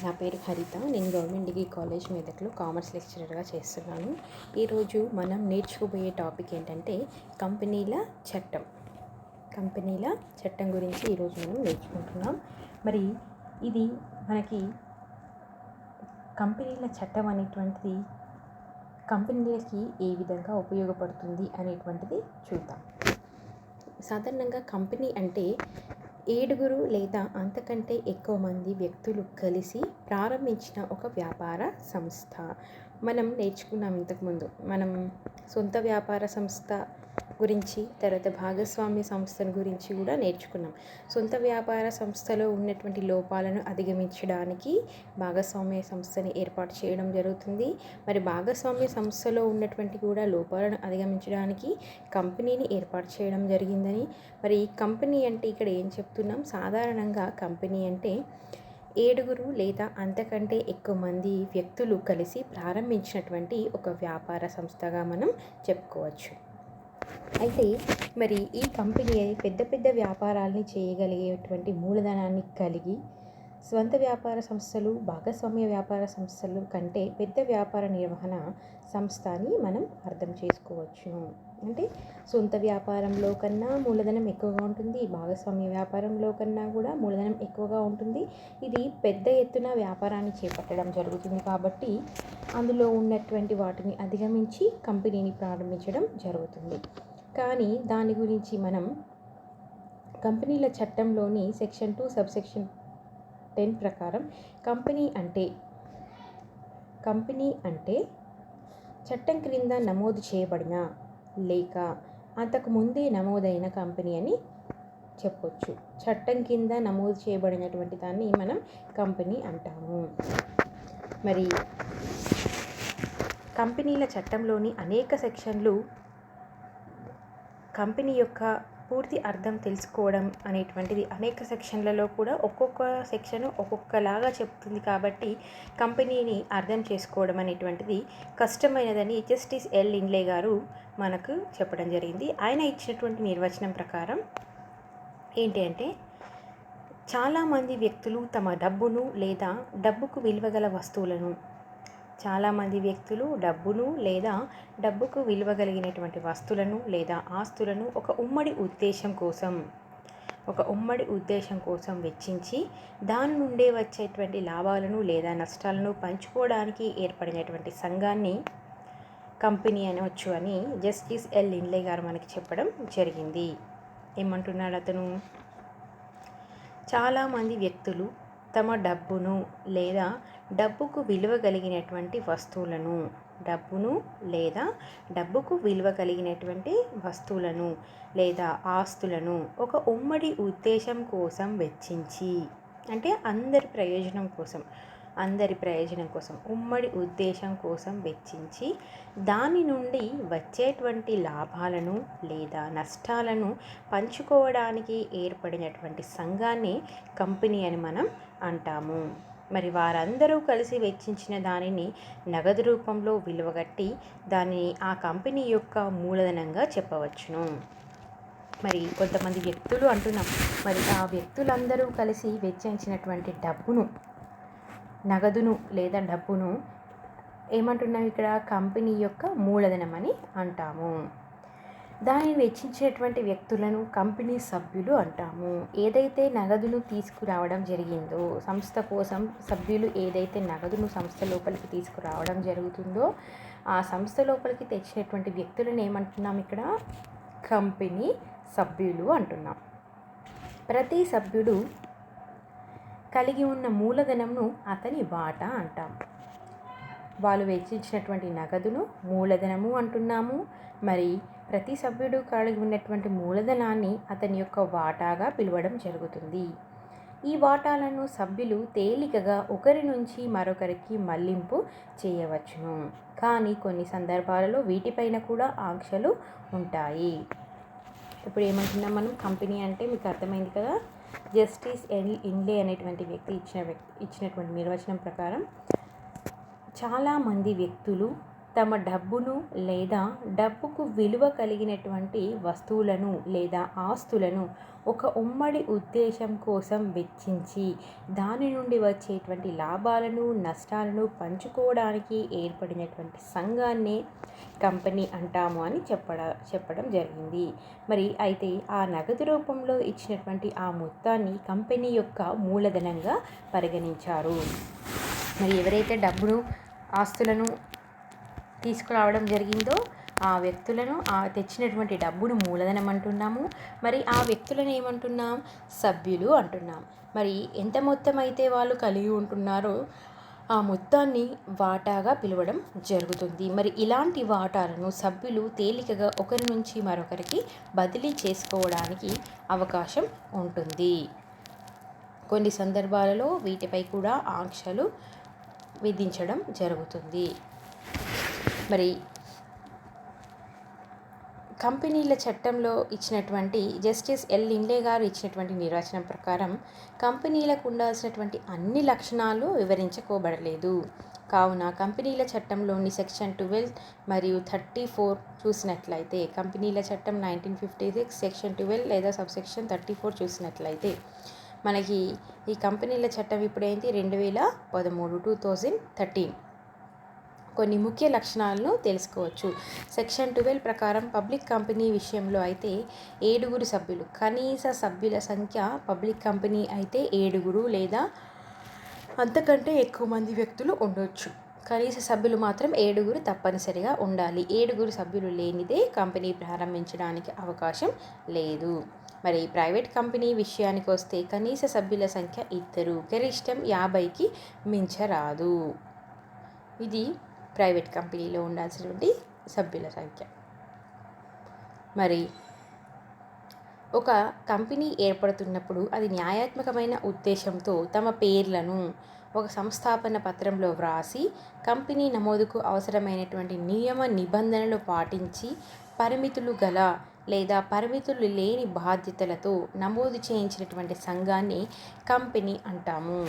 నా పేరు హరిత. నేను గవర్నమెంట్ డిగ్రీ కాలేజ్ మెదక్లో కామర్స్ లెక్చరర్గా చేస్తున్నాను. ఈరోజు మనం నేర్చుకోబోయే టాపిక్ ఏంటంటే కంపెనీల చట్టం. కంపెనీల చట్టం గురించి ఈరోజు మనం నేర్చుకుంటున్నాం. మరి ఇది మనకి కంపెనీల చట్టం అనేటువంటిది కంపెనీలకి ఏ విధంగా ఉపయోగపడుతుంది అనేటువంటిది చూద్దాం. సాధారణంగా కంపెనీ అంటే 7 లేదా అంతకంటే ఎక్కువ మంది వ్యక్తులు కలిసి ప్రారంభించిన ఒక వ్యాపార సంస్థ. మనం నేర్చుకున్నాం ఇంతకుముందు. మనం సొంత వ్యాపార సంస్థ గురించి, తర్వాత భాగస్వామ్య సంస్థల గురించి కూడా నేర్చుకున్నాం. సొంత వ్యాపార సంస్థలో ఉన్నటువంటి లోపాలను అధిగమించడానికి భాగస్వామ్య సంస్థని ఏర్పాటు చేయడం జరుగుతుంది. మరి భాగస్వామ్య సంస్థలో ఉన్నటువంటి కూడా లోపాలను అధిగమించడానికి కంపెనీని ఏర్పాటు చేయడం జరిగిందని. మరి కంపెనీ అంటే ఇక్కడ ఏం చెప్తున్నాం? సాధారణంగా కంపెనీ అంటే 7 లేదా అంతకంటే ఎక్కువ మంది వ్యక్తులు కలిసి ప్రారంభించినటువంటి ఒక వ్యాపార సంస్థగా మనం చెప్పుకోవచ్చు. అయితే మరి ఈ కంపెనీ పెద్ద పెద్ద వ్యాపారాలని చేయగలిగేటువంటి మూలధనాన్ని కలిగి స్వంత వ్యాపార సంస్థలు, భాగస్వామ్య వ్యాపార సంస్థలు కంటే పెద్ద వ్యాపార నిర్వహణ సంస్థ అని మనం అర్థం చేసుకోవచ్చును. అంటే సొంత వ్యాపారంలో కన్నా మూలధనం ఎక్కువగా ఉంటుంది, భాగస్వామ్య వ్యాపారంలో కన్నా కూడా మూలధనం ఎక్కువగా ఉంటుంది. ఇది పెద్ద ఎత్తున వ్యాపారాన్ని చేపట్టడం జరుగుతుంది కాబట్టి అందులో ఉన్నటువంటి వాటిని అధిగమించి కంపెనీని ప్రారంభించడం జరుగుతుంది. కానీ దాని గురించి మనం కంపెనీల చట్టంలోని సెక్షన్ 2 సబ్సెక్షన్ 10 ప్రకారం కంపెనీ అంటే చట్టం క్రింద నమోదు చేయబడిన లేక అంతకు ముందే నమోదైన కంపెనీ అని చెప్పొచ్చు. చట్టం కింద నమోదు చేయబడినటువంటి దాన్ని మనం కంపెనీ అంటాము. మరి కంపెనీల చట్టంలోని అనేక సెక్షన్లు కంపెనీ యొక్క పూర్తి అర్థం తెలుసుకోవడం అనేటువంటిది అనేక సెక్షన్లలో కూడా ఒక్కొక్క సెక్షన్ ఒక్కొక్కలాగా చెప్తుంది కాబట్టి కంపెనీని అర్థం చేసుకోవడం అనేటువంటిది కష్టమైనదని జస్టిస్ ఎల్ లిండ్లే గారు మనకు చెప్పడం జరిగింది. ఆయన ఇచ్చినటువంటి నిర్వచనం ప్రకారం ఏంటి అంటే, చాలామంది వ్యక్తులు తమ డబ్బును లేదా డబ్బుకు విలువగల వస్తువులను చాలామంది వ్యక్తులు డబ్బును లేదా డబ్బుకు విలువగలిగినటువంటి వస్తువులను లేదా ఆస్తులను ఒక ఉమ్మడి ఉద్దేశం కోసం వెచ్చించి దాని నుండే వచ్చేటువంటి లాభాలను లేదా నష్టాలను పంచుకోవడానికి ఏర్పడినటువంటి సంఘాన్ని కంపెనీ అనవచ్చు అని జస్టిస్ ఎల్ లిండ్లే గారు మనకి చెప్పడం జరిగింది. ఏమంటున్నాడు అతను? చాలామంది వ్యక్తులు తమ డబ్బును లేదా డబ్బుకు విలువ కలిగినటువంటి వస్తువులను లేదా ఆస్తులను ఒక ఉమ్మడి ఉద్దేశం కోసం వెచ్చించి, అంటే అందరి ప్రయోజనం కోసం ఉమ్మడి ఉద్దేశం కోసం వెచ్చించి దాని నుండి వచ్చేటువంటి లాభాలను లేదా నష్టాలను పంచుకోవడానికి ఏర్పడినటువంటి సంఘాన్ని కంపెనీ అని మనం అంటాము. మరి వారందరూ కలిసి వెచ్చించిన దానిని నగదు రూపంలో విలువగట్టి దానిని ఆ కంపెనీ యొక్క మూలధనంగా చెప్పవచ్చును. మరి కొంతమంది వ్యక్తులు అంటున్నాం, మరి ఆ వ్యక్తులందరూ కలిసి వెచ్చించినటువంటి నగదును లేదా డబ్బును ఏమంటున్నాం ఇక్కడ? కంపెనీ యొక్క మూలధనం అని అంటాము. దానిని వెచ్చించేటువంటి వ్యక్తులను కంపెనీ సభ్యులు అంటాము. ఏదైతే నగదును తీసుకురావడం జరిగిందో సంస్థ కోసం, సభ్యులు ఏదైతే నగదును సంస్థ లోపలికి తీసుకురావడం జరుగుతుందో ఆ సంస్థ లోపలికి తెచ్చినటువంటి వ్యక్తులను ఏమంటున్నాం ఇక్కడ? కంపెనీ సభ్యులు అంటున్నాం. ప్రతి సభ్యుడు కలిగి ఉన్న మూలధనంను అతని వాటా అంటాం. వాళ్ళు వెచ్చించినటువంటి నగదును మూలధనము అంటున్నాము. మరి ప్రతి సభ్యుడు కలిగి ఉన్నటువంటి మూలధనాన్ని అతని యొక్క వాటాగా పిలవడం జరుగుతుంది. ఈ వాటాలను సభ్యులు తేలికగా ఒకరి నుంచి మరొకరికి మళ్లింపు చేయవచ్చును. కానీ కొన్ని సందర్భాలలో వీటిపైన కూడా ఆంక్షలు ఉంటాయి. ఇప్పుడు ఏమంటున్నాం మనం? కంపెనీ అంటే మీకు అర్థమైంది కదా. జస్టిస్ ఎల్ లిండ్లే అనేటువంటి వ్యక్తి ఇచ్చినటువంటి నిర్వచనం ప్రకారం చాలామంది వ్యక్తులు తమ డబ్బును లేదా డబ్బుకు విలువ కలిగినటువంటి వస్తువులను లేదా ఆస్తులను ఒక ఉమ్మడి ఉద్దేశం కోసం వెచ్చించి దాని నుండి వచ్చేటువంటి లాభాలను నష్టాలను పంచుకోవడానికి ఏర్పడినటువంటి సంఘాన్ని కంపెనీ అంటాము అని చెప్పడం జరిగింది. మరి అయితే ఆ నగదు రూపంలో ఇచ్చినటువంటి ఆ మొత్తాన్ని కంపెనీ యొక్క మూలధనంగా పరిగణించారు. మరి ఎవరైతే డబ్బును ఆస్తులను తీసుకురావడం జరిగిందో ఆ వ్యక్తులను తెచ్చినటువంటి డబ్బును మూలధనం అంటున్నాము. మరి ఆ వ్యక్తులను ఏమంటున్నాం? సభ్యులు అంటున్నాం. మరి ఎంత మొత్తం అయితే వాళ్ళు కలిగి ఉంటున్నారో ఆ మొత్తాన్ని వాటాగా పిలవడం జరుగుతుంది. మరి ఇలాంటి వాటాలను సభ్యులు తేలికగా ఒకరి నుంచి మరొకరికి బదిలీ చేసుకోవడానికి అవకాశం ఉంటుంది. కొన్ని సందర్భాలలో వీటిపై కూడా ఆంక్షలు విధించడం జరుగుతుంది. మరి కంపెనీల చట్టంలో ఇచ్చినటువంటి జస్టిస్ ఎల్ లిండే గారు ఇచ్చినటువంటి నిర్వచనం ప్రకారం కంపెనీలకు ఉండాల్సినటువంటి అన్ని లక్షణాలు వివరించుకోబడలేదు. కావున కంపెనీల చట్టంలోని సెక్షన్ 12 మరియు 34 చూసినట్లయితే, కంపెనీల చట్టం 1956 సెక్షన్ 12 లేదా సబ్సెక్షన్ 34 చూసినట్లయితే మనకి ఈ కంపెనీల చట్టం ఇప్పుడైంది 2013 కొన్ని ముఖ్య లక్షణాలను తెలుసుకోవచ్చు. సెక్షన్ 12 ప్రకారం పబ్లిక్ కంపెనీ విషయంలో అయితే 7 సభ్యులు, కనీస సభ్యుల సంఖ్య పబ్లిక్ కంపెనీ అయితే 7 లేదా అంతకంటే ఎక్కువ మంది వ్యక్తులు ఉండొచ్చు. కనీస సభ్యులు మాత్రం 7 తప్పనిసరిగా ఉండాలి. 7 సభ్యులు లేనిదే కంపెనీ ప్రారంభించడానికి అవకాశం లేదు. మరి ప్రైవేట్ కంపెనీ విషయానికి వస్తే కనీస సభ్యుల సంఖ్య 2, గరిష్టం 50కి మించరాదు. ఇది ప్రైవేట్ కంపెనీలో ఉండాల్సినటువంటి సభ్యుల సంఖ్య. మరి ఒక కంపెనీ ఏర్పడుతున్నప్పుడు అది న్యాయాత్మకమైన ఉద్దేశంతో తమ పేర్లను ఒక సంస్థాపన పత్రంలో వ్రాసి కంపెనీ నమోదుకు అవసరమైనటువంటి నియమ నిబంధనలు పాటించి పరిమితులు గల లేదా పరిమితులు లేని బాధ్యతలతో నమోదు చేయించినటువంటి సంఘాన్ని కంపెనీ అంటాము.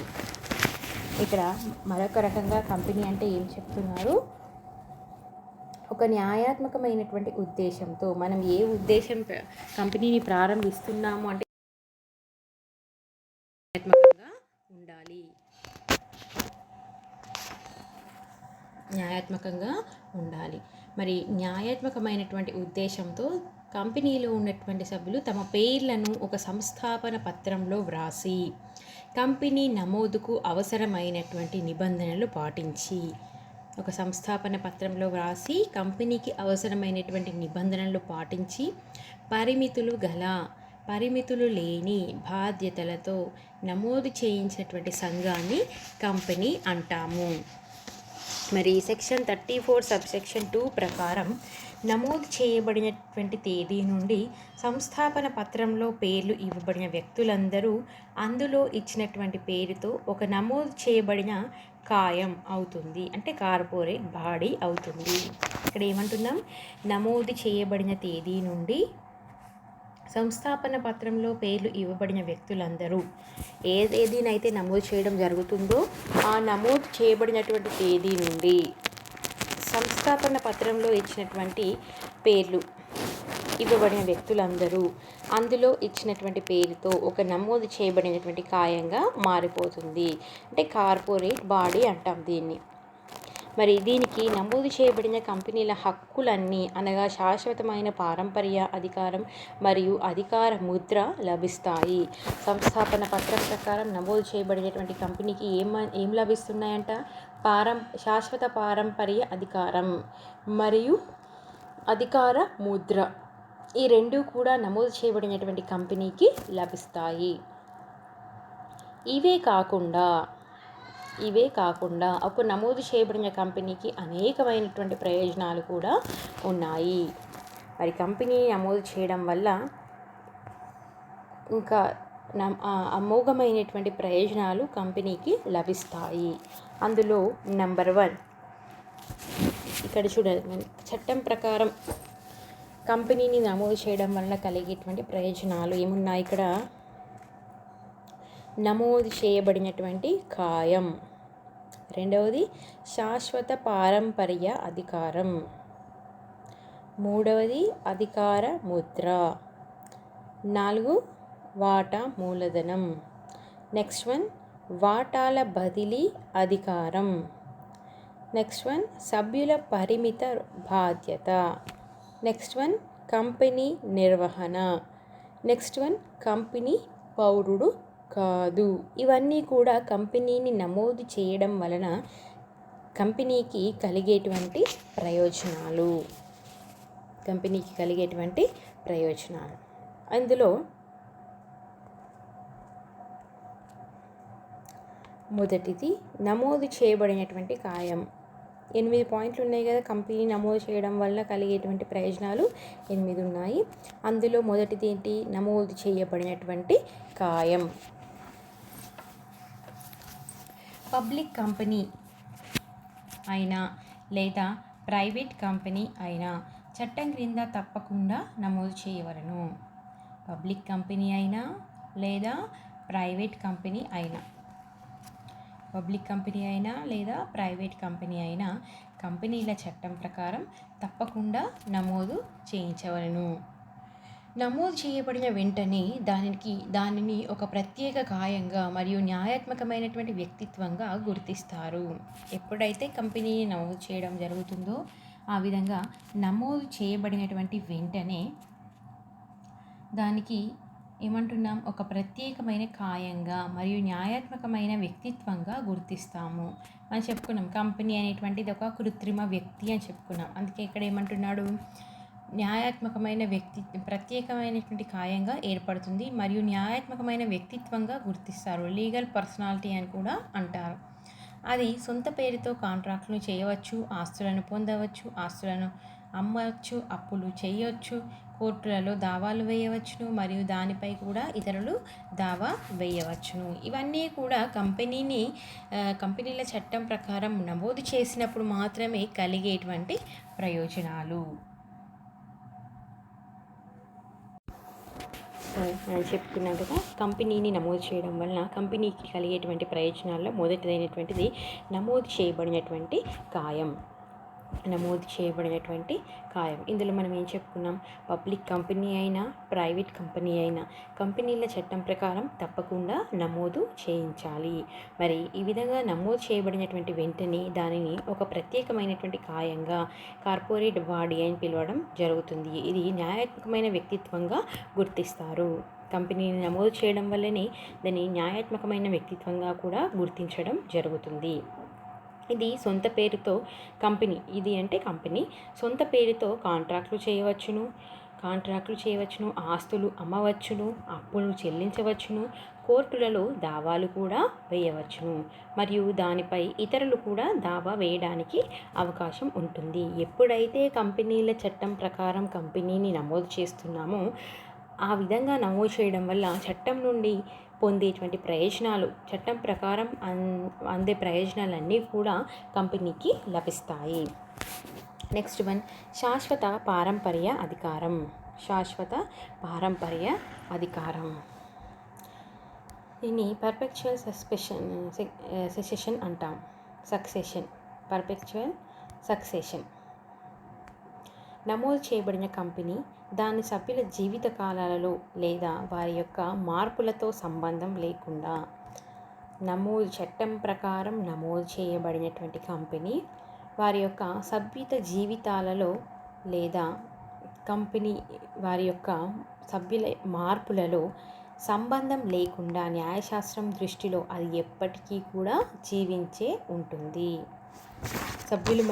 ఇక్కడ మరొక రకంగా కంపెనీ అంటే ఏం చెప్తున్నారు? ఒక న్యాయాత్మకమైనటువంటి ఉద్దేశంతో మనం ఏ ఉద్దేశం కంపెనీని ప్రారంభిస్తున్నాము అంటే న్యాయాత్మకంగా ఉండాలి. మరి న్యాయాత్మకమైనటువంటి ఉద్దేశంతో కంపెనీలో ఉన్నటువంటి సభ్యులు తమ పేర్లను ఒక సంస్థాపన పత్రంలో వ్రాసి కంపెనీ నమోదుకు అవసరమైనటువంటి నిబంధనలు పాటించి, ఒక సంస్థాపన పత్రంలో వ్రాసి కంపెనీకి అవసరమైనటువంటి నిబంధనలు పాటించి పరిమితులు గల పరిమితులు లేని బాధ్యతలతో నమోదు చేయించినటువంటి సంఘాన్ని కంపెనీ అంటాము. మరి సెక్షన్ 34 సబ్సెక్షన్ 2 ప్రకారం నమోదు చేయబడినటువంటి తేదీ నుండి సంస్థాపన పత్రంలో పేర్లు ఇవ్వబడిన వ్యక్తులందరూ అందులో ఇచ్చినటువంటి పేరుతో ఒక నమోదు చేయబడిన కాయం అవుతుంది, అంటే కార్పొరేట్ బాడీ అవుతుంది. ఇక్కడ ఏమంటున్నాం? నమోదు చేయబడిన తేదీ నుండి సంస్థాపన పత్రంలో పేర్లు ఇవ్వబడిన వ్యక్తులందరూ ఏ తేదీనైతే నమోదు చేయడం జరుగుతుందో ఆ నమోదు చేయబడినటువంటి తేదీ నుండి సంస్థాపన పత్రంలో ఇచ్చినటువంటి పేర్లు ఇవ్వబడిన వ్యక్తులందరూ అందులో ఇచ్చినటువంటి పేరుతో ఒక నమోదు చేయబడినటువంటి కాయంగా మారిపోతుంది, అంటే కార్పొరేట్ బాడీ అంటాం దీన్ని. మరి దీనికి నమోదు చేయబడిన కంపెనీల హక్కులన్నీ అనగా శాశ్వతమైన పారంపర్య అధికారం మరియు అధికార ముద్ర లభిస్తాయి. సంస్థాపన పత్రం ప్రకారం నమోదు చేయబడినటువంటి కంపెనీకి ఏం లభిస్తున్నాయంట? శాశ్వత పారంపర్య అధికారం మరియు అధికార ముద్ర, ఈ రెండు కూడా నమోదు చేయబడినటువంటి కంపెనీకి లభిస్తాయి. ఇవే కాకుండా ఒక నమోదు చేయబడిన కంపెనీకి అనేకమైనటువంటి ప్రయోజనాలు కూడా ఉన్నాయి. మరి కంపెనీ నమోదు చేయడం వల్ల ఇంకా అమోఘమైనటువంటి ప్రయోజనాలు కంపెనీకి లభిస్తాయి. అందులో నెంబర్ 1 ఇక్కడ చూడండి, చట్టం ప్రకారం కంపెనీని నమోదు చేయడం వల్ల కలిగేటువంటి ప్రయోజనాలు ఏమున్నాయి? ఇక్కడ నమోదు చేయబడినటువంటి కాయం, రెండవది శాశ్వత పారంపర్య అధికారం, మూడవది అధికార ముద్ర, 4 వాటా మూలధనం. నెక్స్ట్ వన్ వాటాల బదిలీ అధికారం. నెక్స్ట్ వన్ సభ్యుల పరిమిత బాధ్యత. నెక్స్ట్ వన్ కంపెనీ నిర్వహణ. నెక్స్ట్ వన్ కంపెనీ పౌరుడు కాదు. ఇవన్నీ కూడా కంపెనీని నమోదు చేయడం వలన కంపెనీకి కలిగేటువంటి ప్రయోజనాలు. అందులో మొదటిది నమోదు చేయబడినటువంటి ఖాయం. 8 పాయింట్లు ఉన్నాయి కదా, కంపెనీ నమోదు చేయడం వల్ల కలిగేటువంటి ప్రయోజనాలు 8 ఉన్నాయి. అందులో మొదటిది ఏంటి? నమోదు చేయబడినటువంటి ఖాయం. పబ్లిక్ కంపెనీ అయినా లేదా ప్రైవేట్ కంపెనీ అయినా చట్టం క్రింద తప్పకుండా నమోదు చేయవలెను. పబ్లిక్ కంపెనీ అయినా లేదా ప్రైవేట్ కంపెనీ అయినా కంపెనీల చట్టం ప్రకారం తప్పకుండా నమోదు చేయించవలెను. నమోదు చేయబడిన వెంటనే దానిని ఒక ప్రత్యేక ఖాయంగా మరియు న్యాయాత్మకమైనటువంటి వ్యక్తిత్వంగా గుర్తిస్తారు. ఎప్పుడైతే కంపెనీని నమోదు చేయడం జరుగుతుందో ఆ విధంగా నమోదు చేయబడినటువంటి వెంటనే దానికి ఏమంటున్నాం? ఒక ప్రత్యేకమైన ఖాయంగా మరియు న్యాయాత్మకమైన వ్యక్తిత్వంగా గుర్తిస్తాము అని చెప్పుకున్నాం. కంపెనీ అనేటువంటిది ఒక కృత్రిమ వ్యక్తి అని చెప్పుకున్నాం. అందుకే ఇక్కడ ఏమంటున్నాడు? ప్రత్యేకమైనటువంటి ఖాయంగా ఏర్పడుతుంది మరియు న్యాయాత్మకమైన వ్యక్తిత్వంగా గుర్తిస్తారు. లీగల్ పర్సనాలిటీ అని కూడా అంటారు. అది సొంత పేరుతో కాంట్రాక్టులు చేయవచ్చు, ఆస్తులను పొందవచ్చు, ఆస్తులను అమ్మవచ్చు, అప్పులు చేయవచ్చు, కోర్టులలో దావాలు వేయవచ్చును మరియు దానిపై కూడా ఇతరులు దావా వేయవచ్చును. ఇవన్నీ కూడా కంపెనీల చట్టం ప్రకారం నమోదు చేసినప్పుడు మాత్రమే కలిగేటువంటి ప్రయోజనాలు. మనం చెప్పుకున్నాం కదా, కంపెనీని నమోదు చేయడం వలన కంపెనీకి కలిగేటువంటి ప్రయోజనాల్లో మొదటిదైనటువంటిది నమోదు చేయబడినటువంటి ఖాయం. ఇందులో మనం ఏం చెప్పుకున్నాం? పబ్లిక్ కంపెనీ అయినా ప్రైవేట్ కంపెనీ అయినా కంపెనీల చట్టం ప్రకారం తప్పకుండా నమోదు చేయించాలి. మరి ఈ విధంగా నమోదు చేయబడినటువంటి వెంటనే దానిని ఒక ప్రత్యేకమైనటువంటి ఖాయంగా కార్పొరేట్ బాడీ అని పిలవడం జరుగుతుంది. ఇది న్యాయాత్మకమైన వ్యక్తిత్వంగా గుర్తిస్తారు. కంపెనీని నమోదు చేయడం వల్లనే దాన్ని న్యాయాత్మకమైన వ్యక్తిత్వంగా కూడా గుర్తించడం జరుగుతుంది. ఇది సొంత పేరుతో కంపెనీ సొంత పేరుతో కాంట్రాక్టులు చేయవచ్చును, ఆస్తులు అమ్మవచ్చును, అప్పులు చెల్లించవచ్చును, కోర్టులలో దావాలు కూడా వేయవచ్చును మరియు దానిపై ఇతరులు కూడా దావా వేయడానికి అవకాశం ఉంటుంది. ఎప్పుడైతే కంపెనీల చట్టం ప్రకారం కంపెనీని నమోదు చేస్తున్నామో ఆ విధంగా నమోదు చేయడం వల్ల చట్టం నుండి పొందేటువంటి ప్రయోజనాలు, చట్టం ప్రకారం అందే ప్రయోజనాలన్నీ కూడా కంపెనీకి లభిస్తాయి. నెక్స్ట్ వన్ శాశ్వత పారంపర్య అధికారం. దీన్ని పర్పెచువల్ సక్సెషన్ అంటాం. Perpetual succession. నమోదు చేయబడిన కంపెనీ దాని సభ్యుల జీవిత కాలాలలో లేదా వారి యొక్క మార్పులతో సంబంధం లేకుండా చట్టం ప్రకారం నమోదు చేయబడినటువంటి కంపెనీ వారి యొక్క సభ్యుల జీవితాలలో లేదా కంపెనీ వారి యొక్క సభ్యుల మార్పులలో సంబంధం లేకుండా న్యాయశాస్త్రం దృష్టిలో అది ఎప్పటికీ కూడా జీవించే ఉంటుంది. సభ్యులు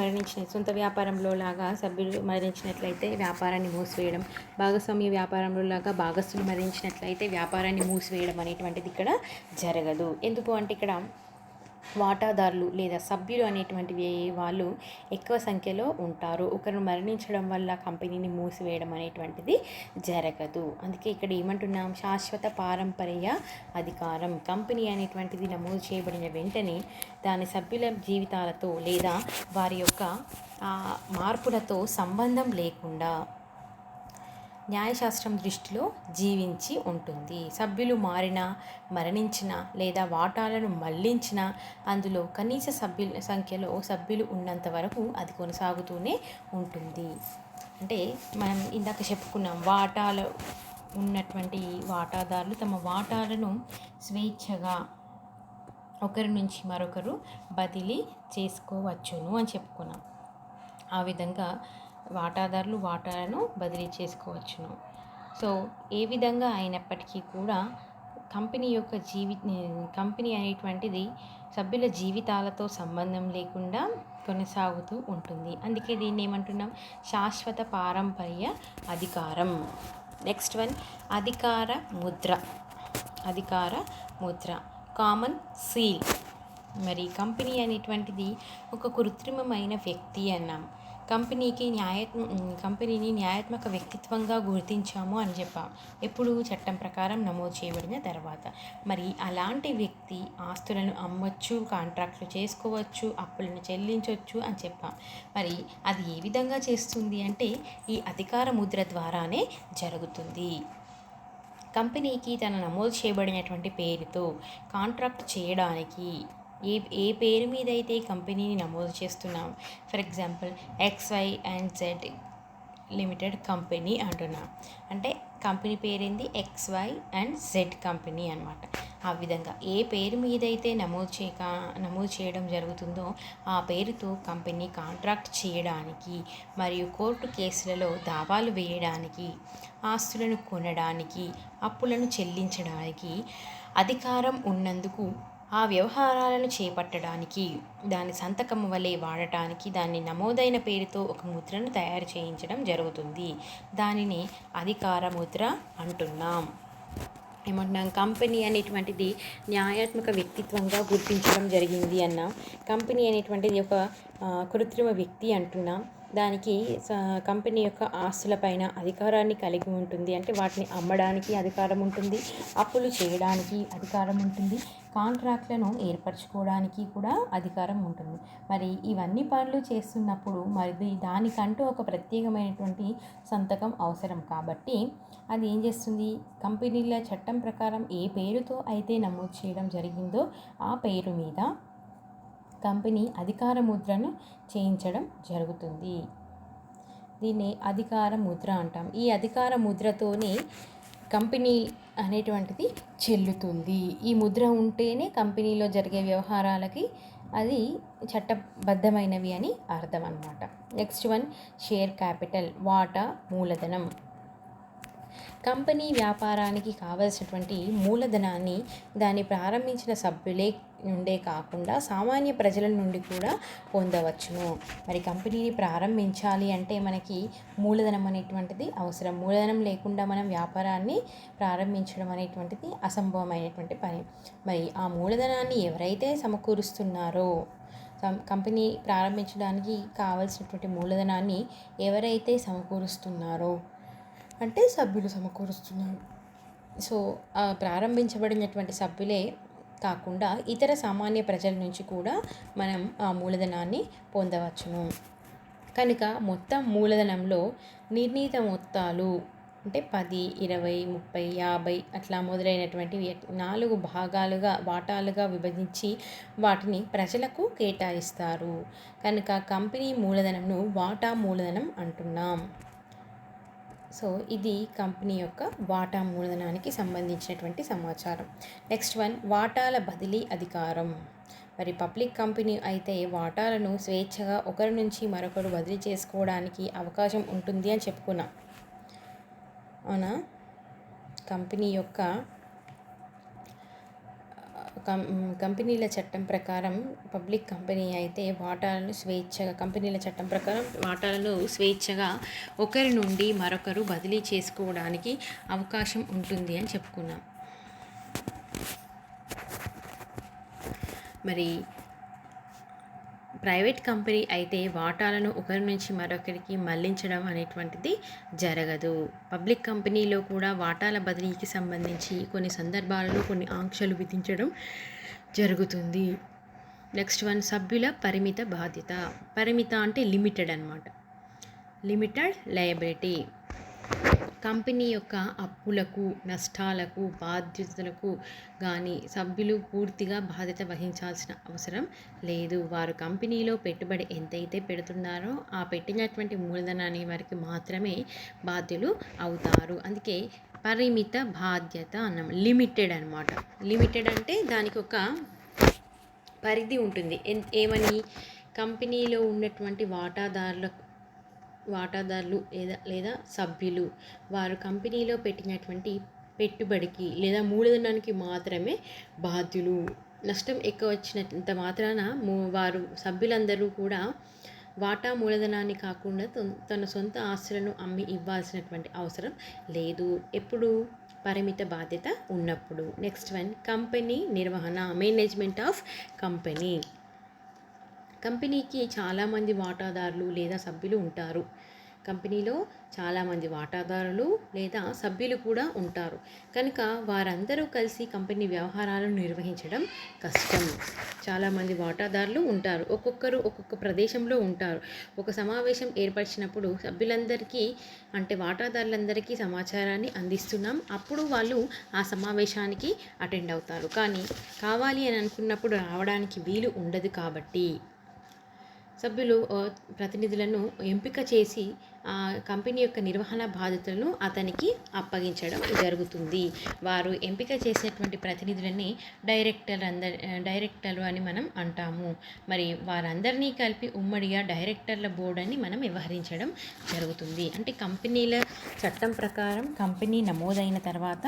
సొంత వ్యాపారంలో లాగా సభ్యులు మరణించినట్లయితే వ్యాపారాన్ని మూసివేయడం, భాగస్వామ్య వ్యాపారంలో లాగా భాగస్తులు మరణించినట్లయితే వ్యాపారాన్ని మూసివేయడం అనేటువంటిది ఇక్కడ జరగదు. ఎందుకు అంటే ఇక్కడ వాటాదారులు లేదా సభ్యులు అనేటువంటి వాళ్ళు ఎక్కువ సంఖ్యలో ఉంటారు. ఒకరు మరణించడం వల్ల కంపెనీని మూసివేయడం అనేటువంటిది జరగదు. అందుకే ఇక్కడ ఏమంటున్నాం? శాశ్వత పారంపర్య అధికారం. కంపెనీ అనేటువంటిది నమోదు చేయబడిన వెంటనే దాని సభ్యుల జీవితాలతో లేదా వారి యొక్క మార్పులతో సంబంధం లేకుండా న్యాయశాస్త్రం దృష్టిలో జీవించి ఉంటుంది. సభ్యులు మరణించిన లేదా వాటాలను మళ్లించిన అందులో కనీస సంఖ్యలో సభ్యులు ఉన్నంత వరకు అది కొనసాగుతూనే ఉంటుంది. అంటే మనం ఇందాక చెప్పుకున్నాం, ఉన్నటువంటి వాటాదారులు తమ వాటాలను స్వేచ్ఛగా ఒకరి నుంచి మరొకరు బదిలీ చేసుకోవచ్చును అని చెప్పుకున్నాం. ఆ విధంగా వాటాదారులు వాటాలను బదిలీ చేసుకోవచ్చును. సో ఏ విధంగా అయినప్పటికీ కూడా కంపెనీ అనేటువంటిది సభ్యుల జీవితాలతో సంబంధం లేకుండా కొనసాగుతూ ఉంటుంది. అందుకే దీన్ని ఏమంటున్నాం? శాశ్వత పారంపర్య అధికారం. నెక్స్ట్ వన్ అధికార ముద్ర కామన్ సీల్. మరి కంపెనీ అనేటువంటిది ఒక కృత్రిమమైన వ్యక్తి అన్నాం. కంపెనీని న్యాయాత్మక వ్యక్తిత్వంగా గుర్తించాము అని చెప్పాం. ఎప్పుడు? చట్టం ప్రకారం నమోదు చేయబడిన తర్వాత. మరి అలాంటి వ్యక్తి ఆస్తులను అమ్మొచ్చు, కాంట్రాక్ట్లు చేసుకోవచ్చు, అప్పులను చెల్లించవచ్చు అని చెప్పాం. మరి అది ఏ విధంగా చేస్తుంది అంటే ఈ అధికార ముద్ర ద్వారానే జరుగుతుంది. కంపెనీకి తన నమోదు చేయబడినటువంటి పేరుతో కాంట్రాక్ట్ చేయడానికి ఏ పేరు మీద అయితే కంపెనీని నమోదు చేస్తున్నాం, for example XYZ limited company అంటున్నాం. అంటే కంపెనీ పేరేంది? XYZ కంపెనీ అన్నమాట. ఆ విధంగా ఏ పేరు మీద అయితే నమోదు చేయడం జరుగుతుందో ఆ పేరుతో కంపెనీ కాంట్రాక్ట్ చేయడానికి మరియు కోర్టు కేసులలో దావాలు వేయడానికి, ఆస్తులను కొనడానికి, అప్పులను చెల్లించడానికి అధికారం ఉన్నందుకు ఆ వ్యవహారాలను చేపట్టడానికి, దాని సంతకం వలె వాడటానికి దాన్ని నమోదైన పేరుతో ఒక ముద్రను తయారు చేయించడం జరుగుతుంది. దానిని అధికార ముద్ర అంటున్నాం. ఏమంటున్నాం? కంపెనీ అనేటువంటిది న్యాయాత్మక వ్యక్తిత్వంగా గుర్తించడం జరిగింది అన్నాం. కంపెనీ అనేటువంటిది ఒక కృత్రిమ వ్యక్తి అంటున్నాం. దానికి కంపెనీ యొక్క ఆస్తులపైన అధికారాన్ని కలిగి ఉంటుంది. అంటే వాటిని అమ్మడానికి అధికారం ఉంటుంది, అప్పులు చేయడానికి అధికారం ఉంటుంది, కాంట్రాక్ట్లను ఏర్పరచుకోవడానికి కూడా అధికారం ఉంటుంది. మరి ఇవన్నీ పనులు చేస్తున్నప్పుడు మరి దానికంటూ ఒక ప్రత్యేకమైనటువంటి సంతకం అవసరం. కాబట్టి అది ఏం చేస్తుంది? కంపెనీల చట్టం ప్రకారం ఏ పేరుతో అయితే నమోదు చేయడం జరిగిందో ఆ పేరు మీద కంపెనీ అధికార ముద్రను చేయించడం జరుగుతుంది. దీన్ని అధికార ముద్ర అంటాం. ఈ అధికార ముద్రతోనే కంపెనీ అనేటువంటిది చెల్లుతుంది. ఈ ముద్ర ఉంటేనే కంపెనీలో జరిగే వ్యవహారాలకి అది చట్టబద్ధమైనవి అని అర్థం అన్నమాట. నెక్స్ట్ వన్ షేర్ క్యాపిటల్, వాటా మూలధనం. కంపెనీ వ్యాపారానికి కావలసినటువంటి మూలధనాన్ని దాన్ని ప్రారంభించిన సభ్యులే నుండే కాకుండా సామాన్య ప్రజల నుండి కూడా పొందవచ్చును. మరి కంపెనీని ప్రారంభించాలి అంటే మనకి మూలధనం అనేటువంటిది అవసరం. మూలధనం లేకుండా మనం వ్యాపారాన్ని ప్రారంభించడం అనేటువంటిది అసంభవమైనటువంటి పని. మరి ఆ మూలధనాన్ని ఎవరైతే సమకూరుస్తున్నారో, కంపెనీ ప్రారంభించడానికి కావలసినటువంటి మూలధనాన్ని ఎవరైతే సమకూరుస్తున్నారో అంటే సభ్యులు సమకూరుస్తున్నారు. సో ప్రారంభించబడినటువంటి సభ్యులే కాకుండా ఇతర సామాన్య ప్రజల నుంచి కూడా మనం ఆ మూలధనాన్ని పొందవచ్చును. కనుక మొత్తం మూలధనంలో నిర్ణీత మొత్తాలు అంటే 10, 20, 30, 50 అట్లా మొదలైనటువంటివి 4 వాటాలుగా విభజించి వాటిని ప్రజలకు కేటాయిస్తారు. కనుక కంపెనీ మూలధనంను వాటా మూలధనం అంటున్నాం. సో ఇది కంపెనీ యొక్క వాటా మూలధనానికి సంబంధించినటువంటి సమాచారం. నెక్స్ట్ వన్ వాటాల బదిలీ అధికారం. మరి పబ్లిక్ కంపెనీ అయితే వాటాలను స్వేచ్ఛగా ఒకరి నుంచి మరొకరు బదిలీ చేసుకోవడానికి అవకాశం ఉంటుంది అని చెప్పుకున్నాం. అవునా? కంపెనీ యొక్క కంపెనీల చట్టం ప్రకారం పబ్లిక్ కంపెనీ అయితే కంపెనీల చట్టం ప్రకారం వాటాలను స్వేచ్ఛగా ఒకరి నుండి మరొకరు బదిలీ చేసుకోవడానికి అవకాశం ఉంటుంది అని చెప్పుకున్నాం. మరి ప్రైవేట్ కంపెనీ అయితే వాటాలను ఒకరి నుంచి మరొకరికి మళ్లించడం అనేటువంటిది జరగదు. పబ్లిక్ కంపెనీలో కూడా వాటాల బదిలీకి సంబంధించి కొన్ని సందర్భాలలో కొన్ని ఆంక్షలు విధించడం జరుగుతుంది. నెక్స్ట్ వన్ సభ్యుల పరిమిత బాధ్యత. పరిమిత అంటే లిమిటెడ్ అన్నమాట. Limited liability. కంపెనీ యొక్క అప్పులకు, నష్టాలకు, బాధ్యతలకు కానీ సభ్యులు పూర్తిగా బాధ్యత వహించాల్సిన అవసరం లేదు. వారు కంపెనీలో పెట్టుబడి ఎంతైతే పెడుతున్నారో ఆ పెట్టినటువంటి మూలధనాన్ని వారికి మాత్రమే బాధ్యులు అవుతారు. అందుకే పరిమిత బాధ్యత అన్నాం, లిమిటెడ్ అనమాట. లిమిటెడ్ అంటే దానికి ఒక పరిధి ఉంటుంది. ఏమని, కంపెనీలో ఉన్నటువంటి వాటాదారులు లేదా సభ్యులు వారు కంపెనీలో పెట్టినటువంటి పెట్టుబడికి లేదా మూలధనానికి మాత్రమే బాధ్యులు. నష్టం ఎక్కువ వచ్చినంత మాత్రాన వారు సభ్యులందరూ కూడా వాటా మూలధనాన్ని కాకుండా తన సొంత ఆస్తులను అమ్మి ఇవ్వాల్సినటువంటి అవసరం లేదు. ఎప్పుడు? పరిమిత బాధ్యత ఉన్నప్పుడు. నెక్స్ట్ వన్, కంపెనీ నిర్వహణ, మేనేజ్మెంట్ ఆఫ్ కంపెనీ. కంపెనీకి చాలామంది వాటాదారులు లేదా సభ్యులు ఉంటారు. కంపెనీలో చాలామంది వాటాదారులు లేదా సభ్యులు కూడా ఉంటారు. కనుక వారందరూ కలిసి కంపెనీ వ్యవహారాలను నిర్వహించడం కష్టం. చాలామంది వాటాదారులు ఉంటారు, ఒక్కొక్కరు ఒక్కొక్క ప్రదేశంలో ఉంటారు. ఒక సమావేశం ఏర్పరిచినప్పుడు సభ్యులందరికీ అంటే వాటాదారులందరికీ సమాచారాన్ని అందిస్తున్నాం. అప్పుడు వాళ్ళు ఆ సమావేశానికి అటెండ్ అవుతారు. కానీ కావాలి అని అనుకున్నప్పుడు రావడానికి వీలు ఉండదు. కాబట్టి సభ్యులు ప్రతినిధులను ఎంపిక చేసి కంపెనీ యొక్క నిర్వహణ బాధ్యతలను అతనికి అప్పగించడం జరుగుతుంది. వారు ఎంపిక చేసినటువంటి ప్రతినిధులని డైరెక్టర్లు అని మనం అంటాము. మరి వారందరినీ కలిపి ఉమ్మడిగా డైరెక్టర్ల బోర్డు అని మనం వ్యవహరించడం జరుగుతుంది. అంటే కంపెనీల చట్టం ప్రకారం కంపెనీ నమోదైన తర్వాత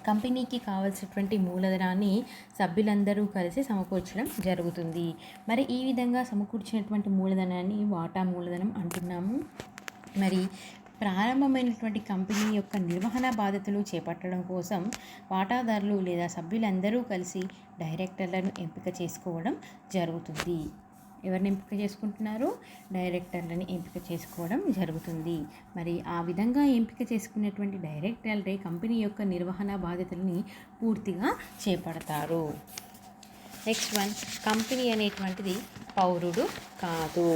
కంపెనీకి కావాల్సినటువంటి మూలధనాన్ని సభ్యులందరూ కలిసి సమకూర్చడం జరుగుతుంది. మరి ఈ విధంగా సమకూర్చినటువంటి మూలధనాన్ని వాటా మూలధనం అంటున్నాము. మరి ప్రారంభమైనటువంటి కంపెనీ యొక్క నిర్వహణ బాధ్యతలు చేపట్టడం కోసం వాటాదారులు లేదా సభ్యులందరూ కలిసి డైరెక్టర్లను ఎంపిక చేసుకోవడం జరుగుతుంది. ఎవరిని ఎంపిక చేసుకుంటున్నారు? డైరెక్టర్లని ఎంపిక చేసుకోవడం జరుగుతుంది. మరి ఆ విధంగా ఎంపిక చేసుకునేటువంటి డైరెక్టర్లే కంపెనీ యొక్క నిర్వహణ బాధ్యతల్ని పూర్తిగా చేపడతారు. నెక్స్ట్ వన్, కంపెనీ అనేటువంటిది పౌరుడు కాదు.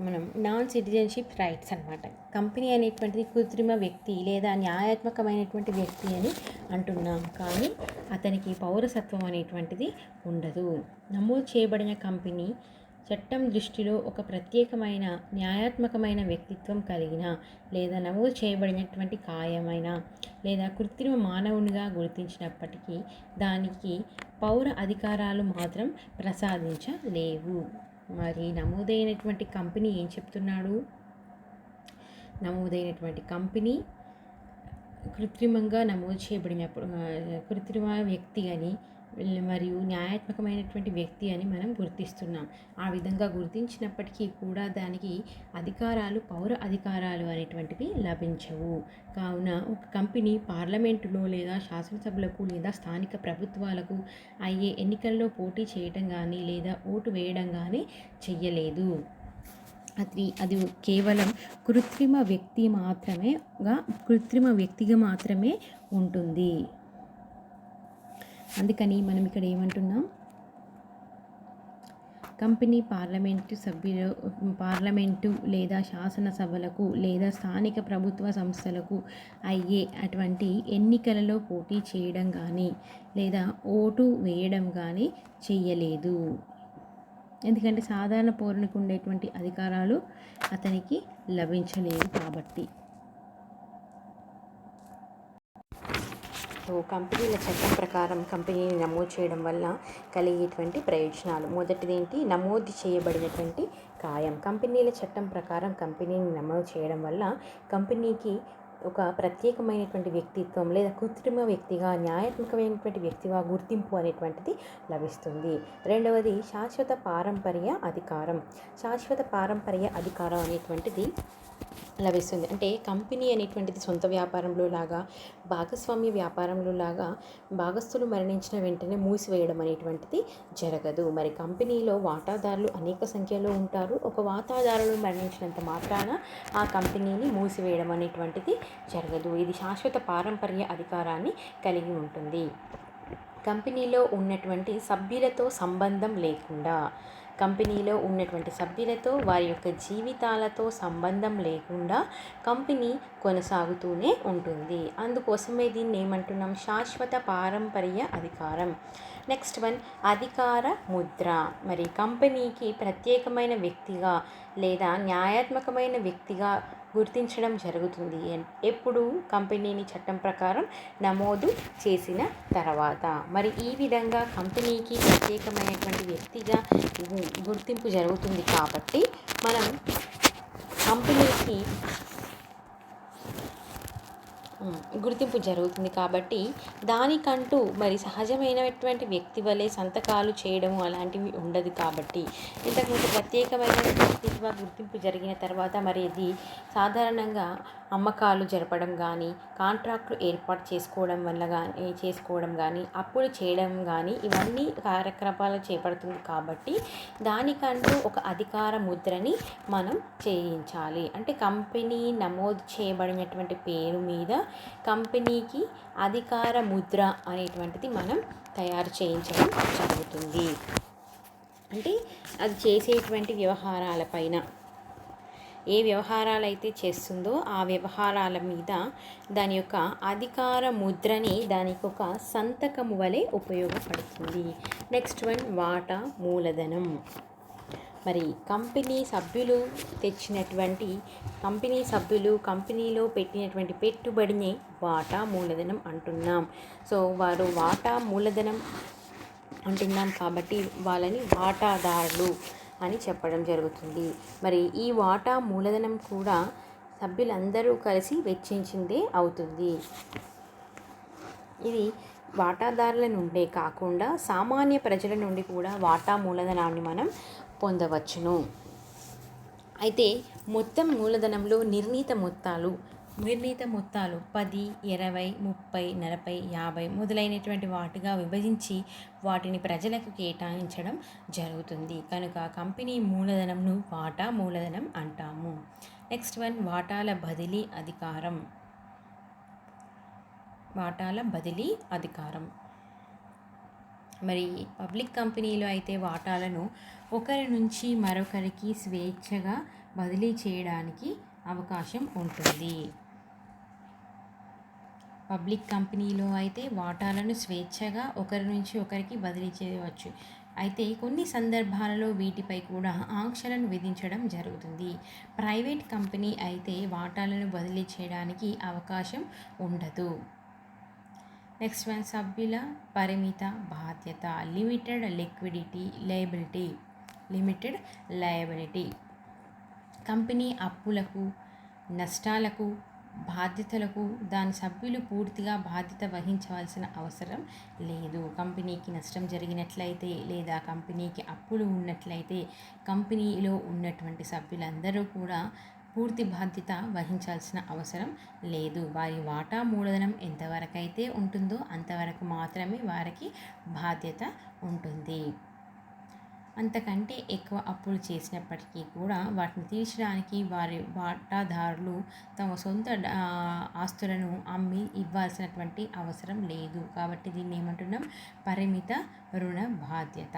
మనం నాన్ సిటిజన్షిప్ రైట్స్ అనమాట. కంపెనీ అనేటువంటిది కృత్రిమ వ్యక్తి లేదా న్యాయాత్మకమైనటువంటి వ్యక్తి అని అంటున్నాం. కానీ అతనికి పౌరసత్వం అనేటువంటిది ఉండదు. నమోదు చేయబడిన కంపెనీ చట్టం దృష్టిలో ఒక ప్రత్యేకమైన న్యాయాత్మకమైన వ్యక్తిత్వం కలిగిన లేదా నమోదు చేయబడినటువంటి ఖాయమైన లేదా కృత్రిమ మానవునిగా గుర్తించినప్పటికీ దానికి పౌర అధికారాలు మాత్రం ప్రసాదించలేవు. మరి నమోదైనటువంటి కంపెనీ ఏం చెప్తున్నాడు? నమోదైనటువంటి కంపెనీ కృత్రిమంగా నమోదు చేయబడినప్పుడు కృత్రిమ వ్యక్తి అని మరియు న్యాయాత్మకమైనటువంటి వ్యక్తి అని మనం గుర్తిస్తున్నాం. ఆ విధంగా గుర్తించినప్పటికీ కూడా దానికి అధికారాలు, పౌర అధికారాలు అనేటువంటివి లభించవు. కావున ఒక కంపెనీ పార్లమెంటులో లేదా శాసనసభలకు లేదా స్థానిక ప్రభుత్వాలకు అయ్యే ఎన్నికల్లో పోటీ చేయడం కానీ లేదా ఓటు వేయడం కానీ చెయ్యలేదు. అది కేవలం కృత్రిమ వ్యక్తిగా మాత్రమే ఉంటుంది. అందుకని మనం ఇక్కడ ఏమంటున్నాం? కంపెనీ పార్లమెంటు లేదా శాసనసభలకు లేదా స్థానిక ప్రభుత్వ సంస్థలకు అయ్యే అటువంటి ఎన్నికలలో పోటీ చేయడం కానీ లేదా ఓటు వేయడం కానీ చెయ్యలేదు. ఎందుకంటే సాధారణ పౌరునికి ఉండేటువంటి అధికారాలు అతనికి లభించలేవు కాబట్టి. సో కంపెనీల చట్టం ప్రకారం కంపెనీని నమోదు చేయడం వల్ల కలిగేటువంటి ప్రయోజనాలు. మొదటిది ఏంటి? నమోదు చేయబడినటువంటి ఖాయం. కంపెనీల చట్టం ప్రకారం కంపెనీని నమోదు చేయడం వల్ల కంపెనీకి ఒక ప్రత్యేకమైనటువంటి వ్యక్తిత్వం లేదా కృత్రిమ వ్యక్తిగా, న్యాయాత్మకమైనటువంటి వ్యక్తిగా గుర్తింపు అనేటువంటిది లభిస్తుంది. రెండవది శాశ్వత పారంపర్య అధికారం. శాశ్వత పారంపర్య అధికారం అనేటువంటిది లభిస్తుంది. అంటే కంపెనీ అనేటువంటిది సొంత వ్యాపారంలో లాగా, భాగస్వామ్య వ్యాపారంలో లాగా భాగస్థులు మరణించిన వెంటనే మూసివేయడం అనేటువంటిది జరగదు. మరి కంపెనీలో వాటాదారులు అనేక సంఖ్యలో ఉంటారు. ఒక వాటాదారులు మరణించినంత మాత్రాన ఆ కంపెనీని మూసివేయడం అనేటువంటిది జరగదు. ఇది శాశ్వత పారంపర్య అధికారాన్ని కలిగి ఉంటుంది. కంపెనీలో ఉన్నటువంటి సభ్యులతో సంబంధం లేకుండా, కంపెనీలో ఉన్నటువంటి సభ్యులతో వారి యొక్క జీవితాలతో సంబంధం లేకుండా కంపెనీ కొనసాగుతూనే ఉంటుంది. అందుకోసమే దీన్ని ఏమంటున్నాం? శాశ్వత పారంపర్య అధికారం. నెక్స్ట్ వన్, అధికార ముద్ర. మరి కంపెనీకి ప్రత్యేకమైన వ్యక్తిగా లేదా న్యాయాత్మకమైన వ్యక్తిగా గుర్తించడం జరుగుతుంది ఎప్పుడు కంపెనీని చట్టం ప్రకారం నమోదు చేసిన తర్వాత. మరి ఈ విధంగా కంపెనీకి ప్రత్యేకమైనటువంటి వ్యక్తిగా గుర్తింపు జరుగుతుంది కాబట్టి మనం కంపెనీకి గుర్తింపు జరుగుతుంది కాబట్టి దానికంటూ మరి సహజమైనటువంటి వ్యక్తి వలె సంతకాలు చేయడము అలాంటివి ఉండదు. కాబట్టి ఇంతకుముందు ప్రత్యేకమైన వ్యక్తిగా గుర్తింపు జరిగిన తర్వాత మరి ఇది సాధారణంగా అమ్మకాలు జరపడం కానీ, కాంట్రాక్టులు ఏర్పాటు చేసుకోవడం కానీ అప్పులు చేయడం కానీ ఇవన్నీ కార్యక్రమాలు చేపడుతుంది. కాబట్టి దానికంటూ ఒక అధికార ముద్రని మనం చేయించాలి. అంటే కంపెనీ నమోదు చేయబడినటువంటి పేరు మీద కంపెనీకి అధికార ముద్ర అనేటువంటిది మనం తయారు చేయించడం జరుగుతుంది. అంటే అది చేసేటువంటి వ్యవహారాలపైన ఏ వ్యవహారాలు అయితే చేస్తుందో ఆ వ్యవహారాల మీద దాని యొక్క అధికార ముద్రని దానికి ఒక సంతకము వలె ఉపయోగపడుతుంది. నెక్స్ట్ వన్ వాటా మూలధనం. మరి కంపెనీ సభ్యులు కంపెనీలో పెట్టినటువంటి పెట్టుబడిని వాటా మూలధనం అంటున్నాం. సో వారు వాటా మూలధనం అంటున్నాం కాబట్టి వాళ్ళని వాటాదారులు అని చెప్పడం జరుగుతుంది. మరి ఈ వాటా మూలధనం కూడా సభ్యులందరూ కలిసి వెచ్చించిందే అవుతుంది. ఇది వాటాదారుల నుండే కాకుండా సామాన్య ప్రజల నుండి కూడా వాటా మూలధనాన్ని మనం పొందవచ్చును. అయితే మొత్తం మూలధనంలో నిర్ణీత మొత్తాలు 10, 20, 30, 40, 50 మొదలైనటువంటి వాటిగా విభజించి వాటిని ప్రజలకు కేటాయించడం జరుగుతుంది. కనుక కంపెనీ మూలధనంను వాటా మూలధనం అంటాము. నెక్స్ట్ వన్ వాటాల బదిలీ అధికారం. మరి పబ్లిక్ కంపెనీలో అయితే వాటాలను ఒకరి నుంచి మరొకరికి స్వేచ్ఛగా బదిలీ చేయడానికి అవకాశం ఉంటుంది. పబ్లిక్ కంపెనీలో అయితే వాటాలను స్వేచ్ఛగా ఒకరి నుంచి ఒకరికి బదిలీ చేయవచ్చు. అయితే కొన్ని సందర్భాలలో వీటిపై కూడా ఆంక్షలను విధించడం జరుగుతుంది. ప్రైవేట్ కంపెనీ అయితే వాటాలను బదిలీ చేయడానికి అవకాశం ఉండదు. నెక్స్ట్ వన్ సభ్యుల పరిమిత బాధ్యత లిమిటెడ్ లయబిలిటీ. కంపెనీ అప్పులకు, నష్టాలకు, బాధ్యతలకు దాని సభ్యులు పూర్తిగా బాధ్యత వహించవలసిన అవసరం లేదు. కంపెనీకి నష్టం జరిగినట్లయితే లేదా కంపెనీకి అప్పులు ఉన్నట్లయితే కంపెనీలో ఉన్నటువంటి సభ్యులందరూ కూడా పూర్తి బాధ్యత వహించాల్సిన అవసరం లేదు. వారి వాటా మూలధనం ఎంతవరకైతే ఉంటుందో అంతవరకు మాత్రమే వారికి బాధ్యత ఉంటుంది. అంతకంటే ఎక్కువ అప్పులు చేసినప్పటికీ కూడా వాటిని తీర్చడానికి వారి వాటాదారులు తమ సొంత ఆస్తులను అమ్మి ఇవ్వాల్సినటువంటి అవసరం లేదు. కాబట్టి దీన్ని ఏమంటున్నాం? పరిమిత రుణ బాధ్యత.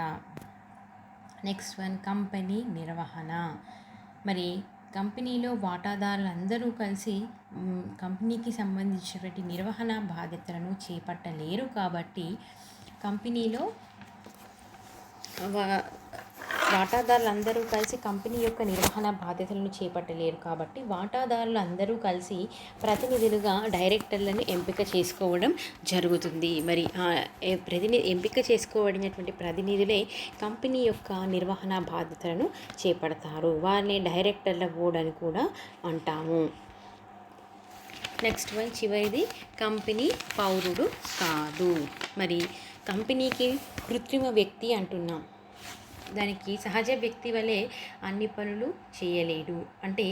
నెక్స్ట్ వన్ కంపెనీ నిర్వహణ. మరి కంపెనీలో వాటాదారులందరూ కలిసి కంపెనీకి సంబంధించినటువంటి నిర్వహణ బాధ్యతలను చేపట్టలేరు. కాబట్టి కంపెనీలో వాటాదారులందరూ కలిసి కంపెనీ యొక్క నిర్వహణ బాధ్యతలను చేపట్టలేరు. కాబట్టి వాటాదారులందరూ కలిసి ప్రతినిధులుగా డైరెక్టర్లను ఎంపిక చేసుకోవడం జరుగుతుంది. మరి ఎంపిక చేసుకోబడినటువంటి ప్రతినిధులే కంపెనీ యొక్క నిర్వహణ బాధ్యతలను చేపడతారు. వారిని డైరెక్టర్ల బోర్డు అని కూడా అంటాము. నెక్స్ట్ వన్ చివరిది కంపెనీ పౌరుడు కాదు. మరి కంపెనీకి కృత్రిమ వ్యక్తి అంటున్నాం. దానికి సహజ వ్యక్తి వలె అన్ని పనులు చేయలేడు. అంటే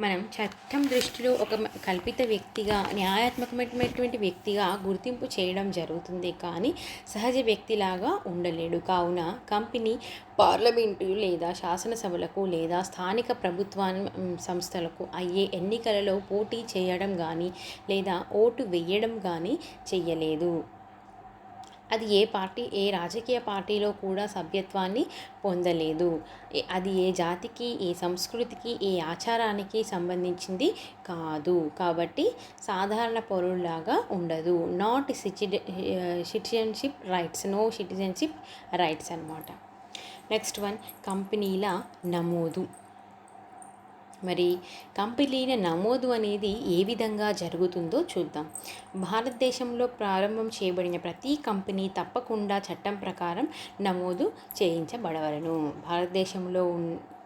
మనం చట్టం దృష్టిలో ఒక కల్పిత వ్యక్తిగా, న్యాయాత్మకమైనటువంటి వ్యక్తిగా గుర్తింపు చేయడం జరుగుతుంది. కానీ సహజ వ్యక్తిలాగా ఉండలేడు. కావున కంపెనీ పార్లమెంటు లేదా శాసనసభలకు లేదా స్థానిక ప్రభుత్వ సంస్థలకు అయ్యే ఎన్నికలలో పోటీ చేయడం కానీ లేదా ఓటు వేయడం కానీ చెయ్యలేదు. అది ఏ రాజకీయ పార్టీలో కూడా సభ్యత్వాన్ని పొందలేదు. అది ఏ జాతికి, ఏ సంస్కృతికి, ఏ ఆచారానికి సంబంధించింది కాదు. కాబట్టి సాధారణ పౌరులాగా ఉండదు. నో సిటిజన్షిప్ రైట్స్ అన్నమాట. నెక్స్ట్ వన్ కంపెనీల నమోదు. మరి కంపెనీల నమోదు అనేది ఏ విధంగా జరుగుతుందో చూద్దాం. భారతదేశంలో ప్రారంభం చేయబడిన ప్రతి కంపెనీ తప్పకుండా చట్టం ప్రకారం నమోదు చేయించబడవలెను. భారతదేశంలో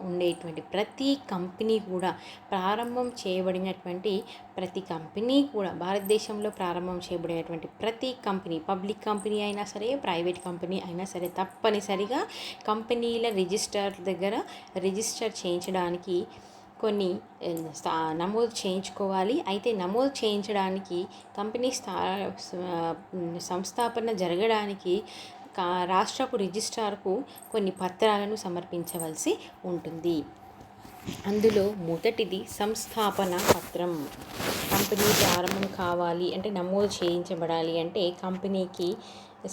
ఉండేటువంటి ప్రతి కంపెనీ కూడా ప్రారంభం చేయబడినటువంటి ప్రతి కంపెనీ కూడా భారతదేశంలో ప్రారంభం చేయబడినటువంటి ప్రతి కంపెనీ, పబ్లిక్ కంపెనీ అయినా సరే, ప్రైవేట్ కంపెనీ అయినా సరే, తప్పనిసరిగా కంపెనీల రిజిస్టర్ దగ్గర రిజిస్టర్ చేయించడానికి కొన్ని నమోదు చేయించుకోవాలి. అయితే నమోదు చేయించడానికి కంపెనీ సంస్థాపన జరగడానికి రాష్ట్రపు రిజిస్ట్రార్కు కొన్ని పత్రాలను సమర్పించవలసి ఉంటుంది. అందులో మొదటిది సంస్థాపన పత్రం. కంపెనీ ప్రారంభం కావాలి అంటే, నమోదు చేయించబడాలి అంటే కంపెనీకి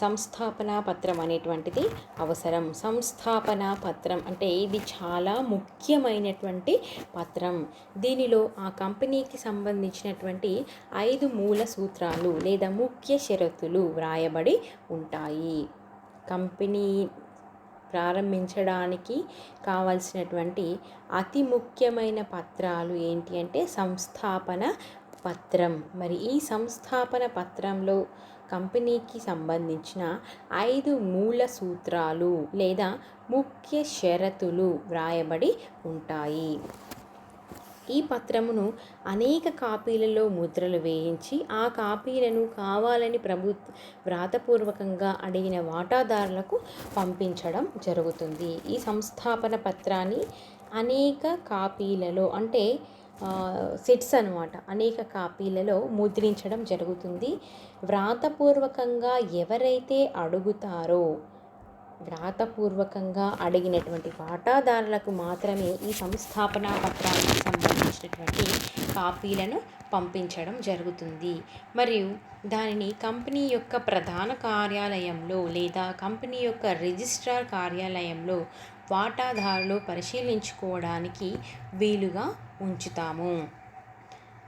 సంస్థాపన పత్రం అనేటువంటిది అవసరం. సంస్థాపన పత్రం అంటే ఇది చాలా ముఖ్యమైనటువంటి పత్రం. దీనిలో ఆ కంపెనీకి సంబంధించినటువంటి 5 మూల సూత్రాలు లేదా ముఖ్య షరతులు వ్రాయబడి ఉంటాయి. కంపెనీ ప్రారంభించడానికి కావాల్సినటువంటి అతి ముఖ్యమైన పత్రాలు ఏంటి అంటే సంస్థాపన పత్రం. మరి ఈ సంస్థాపన పత్రంలో కంపెనీకి సంబంధించిన 5 మూల సూత్రాలు లేదా ముఖ్య షరతులు వ్రాయబడి ఉంటాయి. ఈ పత్రమును అనేక కాపీలలో ముద్రలు వేయించి ఆ కాపీలను కావాలని వ్రాతపూర్వకంగా అడిగిన వాటాదారులకు పంపించడం జరుగుతుంది. ఈ సంస్థాపన పత్రాన్ని అనేక కాపీలలో అంటే సెట్స్ అన్నమాట, అనేక కాపీలలో ముద్రించడం జరుగుతుంది. వ్రాతపూర్వకంగా ఎవరైతే అడుగుతారో, వ్రాతపూర్వకంగా అడిగినటువంటి వాటాదారులకు మాత్రమే ఈ సంస్థాపన పత్రానికి సంబంధించినటువంటి కాపీలను పంపించడం జరుగుతుంది. మరియు దానిని కంపెనీ యొక్క ప్రధాన కార్యాలయంలో లేదా కంపెనీ యొక్క రిజిస్ట్రార్ కార్యాలయంలో వాటాదారులు పరిశీలించుకోవడానికి వీలుగా ఉంచుతాము.